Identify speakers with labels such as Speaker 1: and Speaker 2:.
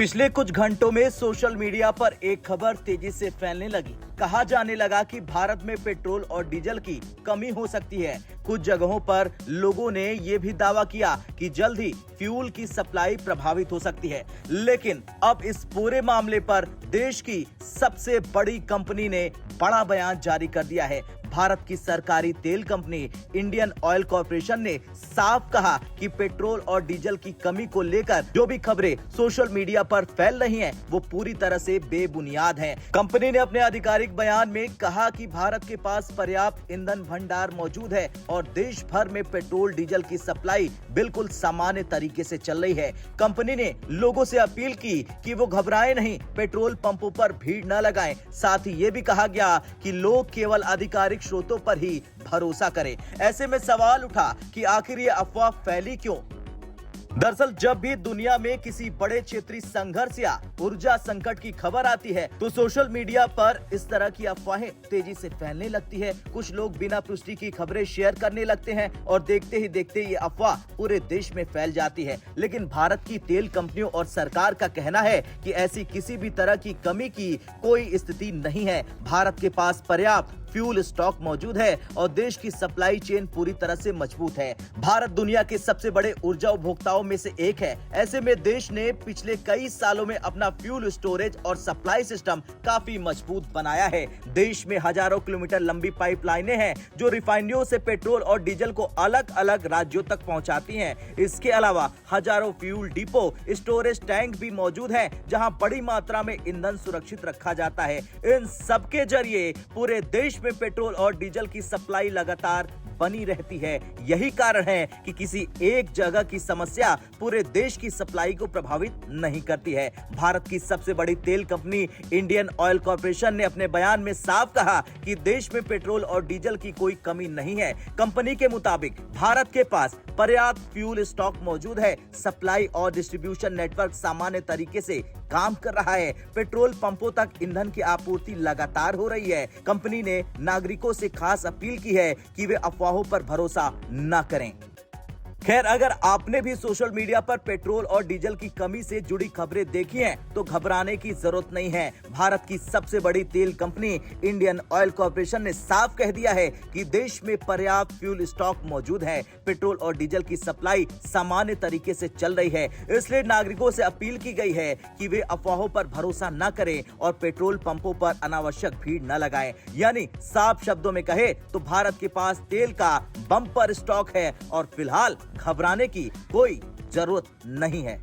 Speaker 1: पिछले कुछ घंटों में सोशल मीडिया पर एक खबर तेजी से फैलने लगी। कहा जाने लगा कि भारत में पेट्रोल और डीजल की कमी हो सकती है। कुछ जगहों पर लोगों ने ये भी दावा किया कि जल्द ही फ्यूल की सप्लाई प्रभावित हो सकती है। लेकिन अब इस पूरे मामले पर देश की सबसे बड़ी कंपनी ने बड़ा बयान जारी कर दिया है। भारत की सरकारी तेल कंपनी इंडियन ऑयल कॉर्पोरेशन ने साफ कहा कि पेट्रोल और डीजल की कमी को लेकर जो भी खबरें सोशल मीडिया पर फैल रही हैं, वो पूरी तरह से बेबुनियाद हैं। कंपनी ने अपने आधिकारिक बयान में कहा कि भारत के पास पर्याप्त ईंधन भंडार मौजूद है और देश भर में पेट्रोल डीजल की सप्लाई बिल्कुल सामान्य तरीके से चल रही है। कंपनी ने लोगों से अपील की कि वो घबराएं नहीं, पेट्रोल पंपों पर भीड़ न लगाएं। साथ ही ये भी कहा गया कि लोग केवल आधिकारिक स्रोतों पर ही भरोसा करें। ऐसे में सवाल उठा कि आखिर ये अफवाह फैली क्यों? दरअसल जब भी दुनिया में किसी बड़े क्षेत्रीय संघर्ष या ऊर्जा संकट की खबर आती है तो सोशल मीडिया पर इस तरह की अफवाहें तेजी से फैलने लगती है। कुछ लोग बिना पुष्टि की खबरें शेयर करने लगते हैं और देखते ही देखते ये अफवाह पूरे देश में फैल जाती है। लेकिन भारत की तेल कंपनियों और सरकार का कहना है कि ऐसी किसी भी तरह की कमी की कोई स्थिति नहीं है। भारत के पास पर्याप्त फ्यूल स्टॉक मौजूद है और देश की सप्लाई चेन पूरी तरह से मजबूत है। भारत दुनिया के सबसे बड़े ऊर्जा उपभोक्ताओं में से एक है। ऐसे में देश ने पिछले कई सालों में अपना फ्यूल स्टोरेज और सप्लाई सिस्टम काफी मजबूत बनाया है। देश में हजारों किलोमीटर लंबी पाइपलाइनें हैं जो रिफाइनरियों से पेट्रोल और डीजल को अलग अलग राज्यों तक पहुंचाती हैं। इसके अलावा हजारों फ्यूल डिपो, स्टोरेज टैंक भी मौजूद हैं जहां बड़ी मात्रा में ईंधन सुरक्षित रखा जाता है। इन सबके जरिए पूरे देश में पेट्रोल और डीजल की सप्लाई लगातार बनी रहती है। यही कारण है कि किसी एक जगह की समस्या पूरे देश की सप्लाई को प्रभावित नहीं करती है। भारत की सबसे बड़ी तेल कंपनी इंडियन ऑयल कॉर्पोरेशन ने अपने बयान में साफ कहा कि देश में पेट्रोल और डीजल की कोई कमी नहीं है। कंपनी के मुताबिक भारत के पास पर्याप्त फ्यूल स्टॉक मौजूद है। सप्लाई और डिस्ट्रीब्यूशन नेटवर्क सामान्य तरीके से काम कर रहा है। पेट्रोल पंपों तक ईंधन की आपूर्ति लगातार हो रही है। कंपनी ने नागरिकों से खास अपील की है कि वे अफवाहों पर भरोसा न करें। खैर, अगर आपने भी सोशल मीडिया पर पेट्रोल और डीजल की कमी से जुड़ी खबरें देखी हैं, तो घबराने की जरूरत नहीं है। भारत की सबसे बड़ी तेल कंपनी इंडियन ऑयल कॉर्पोरेशन ने साफ कह दिया है कि देश में पर्याप्त फ्यूल स्टॉक मौजूद है। पेट्रोल और डीजल की सप्लाई सामान्य तरीके से चल रही है। इसलिए नागरिकों से अपील की गई है कि वे अफवाहों पर भरोसा न करें और पेट्रोल पंपों पर अनावश्यक भीड़ न लगाएं। यानी साफ शब्दों में कहे तो भारत के पास तेल का बम्पर स्टॉक है और फिलहाल घबराने की कोई जरूरत नहीं है।